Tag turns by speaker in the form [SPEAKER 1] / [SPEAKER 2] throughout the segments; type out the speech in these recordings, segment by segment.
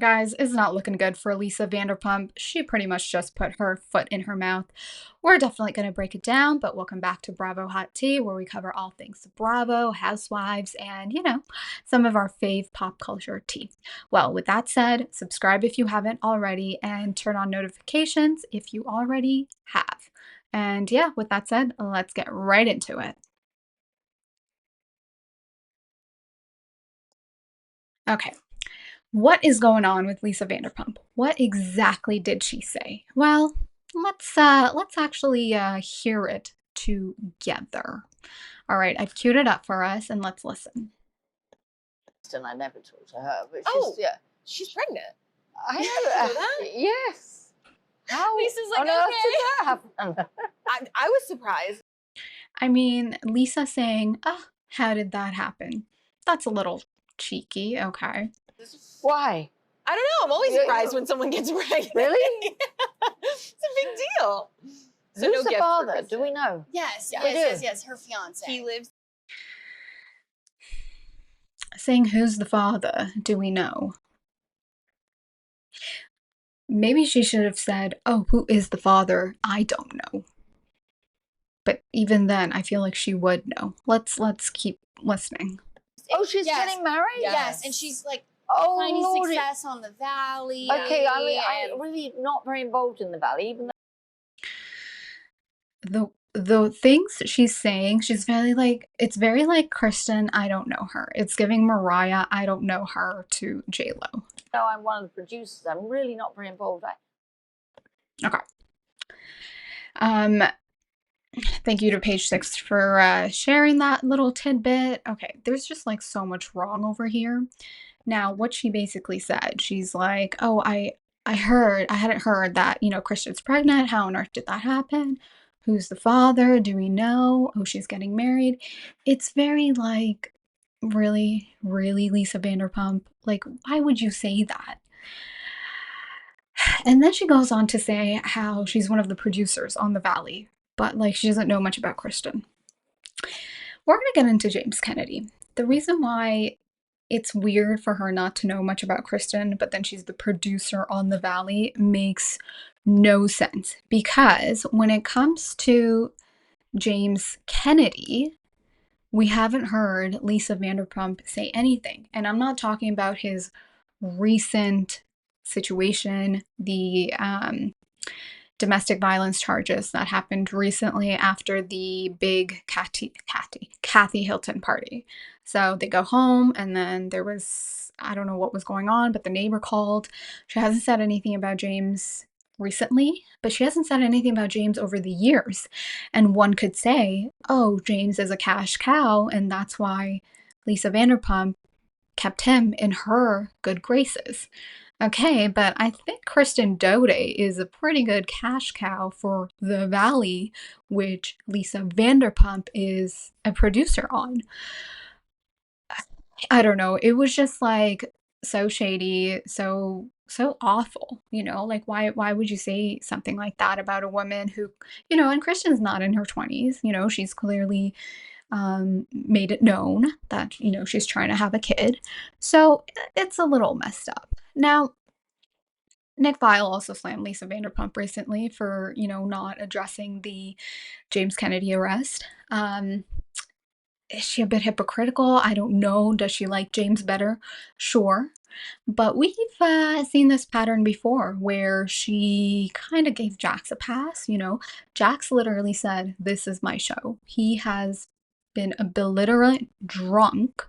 [SPEAKER 1] Guys, it's not looking good for Lisa Vanderpump. She pretty much just put her foot in her mouth. We're definitely going to break it down, but welcome back to Bravo Hot Tea, where we cover all things Bravo, housewives, and, some of our fave pop culture tea. Well, with that said, subscribe if you haven't already, and turn on notifications if you already have. And yeah, with that said, let's get right into it. Okay. What is going on with Lisa Vanderpump? What exactly did she say? Well, let's actually hear it together. All right, I've queued it up for us and let's listen.
[SPEAKER 2] And I never talked to her, but
[SPEAKER 3] She's pregnant.
[SPEAKER 2] I
[SPEAKER 3] You
[SPEAKER 2] know.
[SPEAKER 3] know that?
[SPEAKER 2] Yes. How
[SPEAKER 3] Lisa's like,
[SPEAKER 2] on earth
[SPEAKER 3] okay.
[SPEAKER 2] did that happen?
[SPEAKER 3] I was surprised.
[SPEAKER 1] I mean, Lisa saying, "Oh, how did that happen?" That's a little cheeky, okay.
[SPEAKER 2] Why?
[SPEAKER 3] I don't know. I'm always
[SPEAKER 2] Yeah,
[SPEAKER 3] surprised when someone gets pregnant.
[SPEAKER 2] Really?
[SPEAKER 3] It's a big deal. So
[SPEAKER 2] Who's
[SPEAKER 3] no
[SPEAKER 2] the
[SPEAKER 3] gift for
[SPEAKER 2] father?
[SPEAKER 3] Kristen.
[SPEAKER 2] Do we know?
[SPEAKER 4] Yes,
[SPEAKER 3] Yeah.
[SPEAKER 2] We do.
[SPEAKER 4] yes, her fiance.
[SPEAKER 3] He lives.
[SPEAKER 1] Saying who's the father, do we know? Maybe she should have said, "Oh, who is the father? I don't know." But even then, I feel like she would know. Let's keep listening.
[SPEAKER 2] Oh, she's
[SPEAKER 4] Yes.
[SPEAKER 2] getting married?
[SPEAKER 3] Yeah.
[SPEAKER 4] Yes, and she's like
[SPEAKER 2] Oh,
[SPEAKER 4] finding
[SPEAKER 2] Lordy.
[SPEAKER 4] success on the valley.
[SPEAKER 2] Okay, I mean, I'm
[SPEAKER 4] and
[SPEAKER 2] really not very involved in the valley, even though
[SPEAKER 1] The things she's saying, she's very like, it's very like Kristen, I don't know her. It's giving Mariah, I don't know her, to J-Lo.
[SPEAKER 2] I'm one of the producers. I'm really not very involved.
[SPEAKER 1] Okay. Thank you to Page Six for sharing that little tidbit. Okay, there's just like so much wrong over here. Now, what she basically said, she's like, "Oh, I hadn't heard that, Kristen's pregnant. How on earth did that happen? Who's the father? Do we know? Oh, she's getting married." It's very like, really, really, Lisa Vanderpump. Like, why would you say that? And then she goes on to say how she's one of the producers on The Valley, but like she doesn't know much about Kristen. We're going to get into James Kennedy. The reason why it's weird for her not to know much about Kristen, but then she's the producer on The Valley, makes no sense. Because when it comes to James Kennedy, we haven't heard Lisa Vanderpump say anything. And I'm not talking about his recent situation, the domestic violence charges that happened recently after the big Kathy Hilton party. So they go home and then there was, I don't know what was going on, but the neighbor called. She hasn't said anything about James recently, but she hasn't said anything about James over the years. And one could say, oh, James is a cash cow, and that's why Lisa Vanderpump kept him in her good graces. Okay, but I think Kristen Doute is a pretty good cash cow for The Valley, which Lisa Vanderpump is a producer on. I don't know. It was just like so shady, so awful, like why would you say something like that about a woman who, and Kristen's not in her 20s, she's clearly made it known that, she's trying to have a kid. So it's a little messed up. Now, Nick Viall also slammed Lisa Vanderpump recently for, not addressing the James Kennedy arrest. Is she a bit hypocritical? I don't know. Does she like James better? Sure. But we've seen this pattern before where she kind of gave Jax a pass, Jax literally said, "This is my show." He has been a belligerent drunk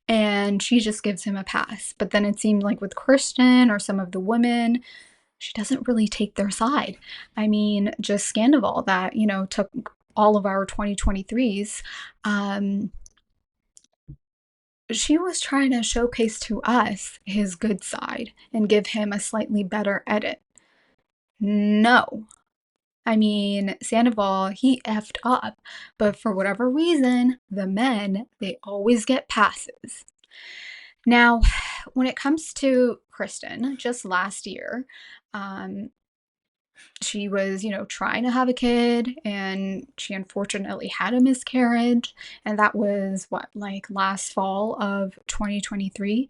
[SPEAKER 1] and she just gives him a pass. But then it seemed like with Kristen or some of the women, she doesn't really take their side. I mean, just Sandoval that, took all of our 2023s. She was trying to showcase to us his good side and give him a slightly better edit. No. I mean, Sandoval, he effed up, but for whatever reason, the men, they always get passes. Now, when it comes to Kristen, just last year, she was, trying to have a kid, and she unfortunately had a miscarriage, and that was like last fall of 2023.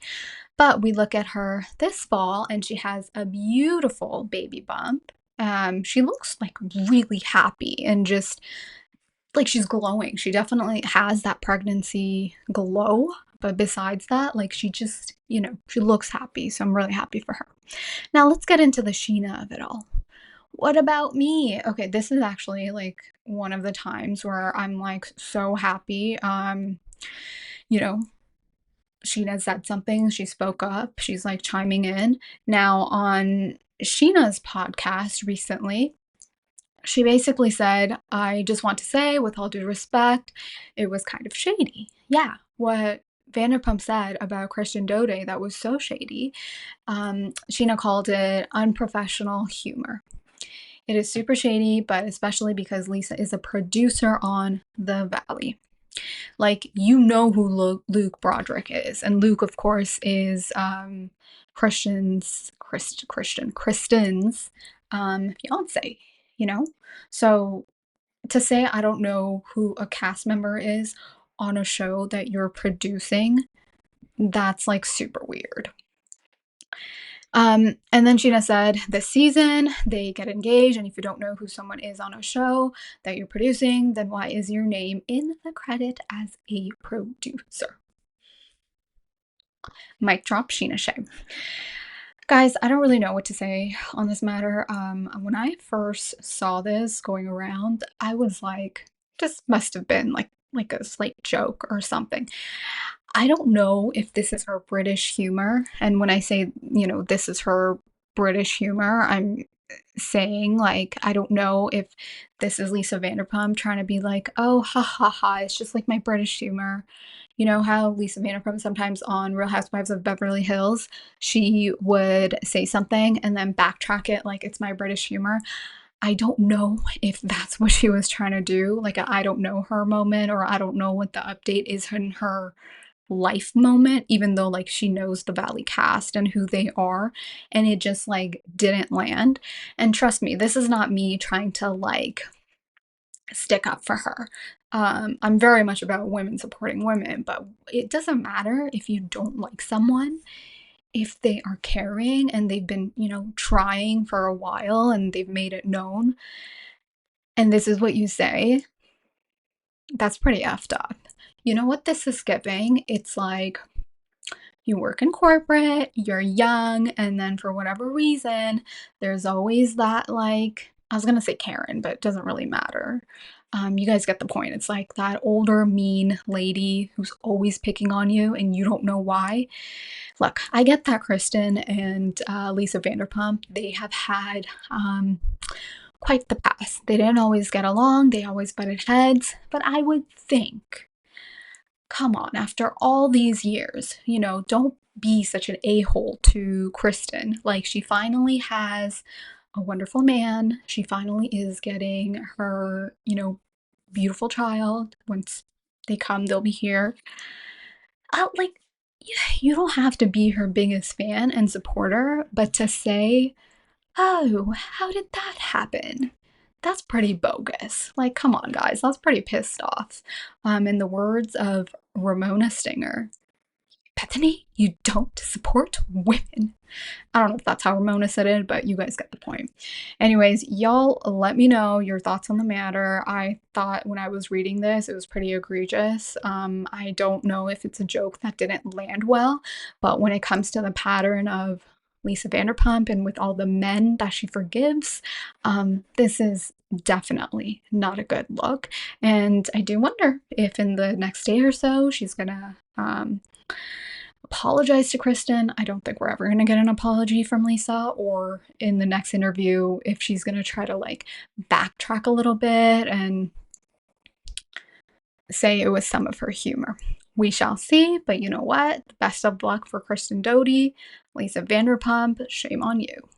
[SPEAKER 1] But we look at her this fall, and she has a beautiful baby bump. She looks like really happy and just like she's glowing. She definitely has that pregnancy glow. But besides that, like she just, she looks happy. So I'm really happy for her. Now let's get into the Sheena of it all. What about me? Okay, this is actually like one of the times where I'm like so happy. You know, Sheena said something, she spoke up, she's like chiming in. Now on Sheena's podcast recently, she basically said, I just want to say, with all due respect, it was kind of shady. Yeah, what Vanderpump said about Kristen Doute that was so shady. Sheena called it unprofessional humor. It is super shady, but especially because Lisa is a producer on The Valley. Like, who Luke Broderick is. And Luke, of course, is Kristen's fiance, So to say I don't know who a cast member is on a show that you're producing, that's like super weird. And then Sheena said, this season they get engaged, and if you don't know who someone is on a show that you're producing, then why is your name in the credit as a producer? Mic drop, Sheana Shay. Guys, I don't really know what to say on this matter. When I first saw this going around, I was like, this must have been like a slight joke or something. I don't know if this is her British humor. And when I say, this is her British humor, I'm saying like, I don't know if this is Lisa Vanderpump trying to be like, oh, ha ha ha, it's just like my British humor. You know how Lisa Vanderpump sometimes on Real Housewives of Beverly Hills, she would say something and then backtrack it like it's my British humor. I don't know if that's what she was trying to do, like I don't know her moment, or I don't know what the update is in her life moment, even though like she knows the Valley cast and who they are, and it just like didn't land. And trust me, this is not me trying to like stick up for her. I'm very much about women supporting women, but it doesn't matter if you don't like someone. If they are caring and they've been, trying for a while and they've made it known, and this is what you say, that's pretty effed up. You know what this is giving? It's like you work in corporate, you're young, and then for whatever reason, there's always that, like, I was gonna say Karen, but it doesn't really matter. You guys get the point. It's like that older, mean lady who's always picking on you and you don't know why. Look, I get that Kristen and Lisa Vanderpump, they have had quite the past. They didn't always get along, they always butted heads, but I would think, come on, after all these years, don't be such an a-hole to Kristen. Like, she finally has a wonderful man. She finally is getting her, beautiful child. Once they come, they'll be here. Like, you don't have to be her biggest fan and supporter, but to say, oh, how did that happen? That's pretty bogus. Like, come on, guys, that's pretty pissed off. In the words of Ramona Stinger, Bethany, you don't support women. I don't know if that's how Ramona said it, but you guys get the point. Anyways, y'all let me know your thoughts on the matter. I thought when I was reading this, it was pretty egregious. I don't know if it's a joke that didn't land well, but when it comes to the pattern of Lisa Vanderpump and with all the men that she forgives, this is definitely not a good look. And I do wonder if in the next day or so she's gonna apologize to Kristen. I don't think we're ever going to get an apology from Lisa, or in the next interview, if she's going to try to like backtrack a little bit and say it was some of her humor. We shall see, but you know what? Best of luck for Kristen Doute, Lisa Vanderpump. Shame on you.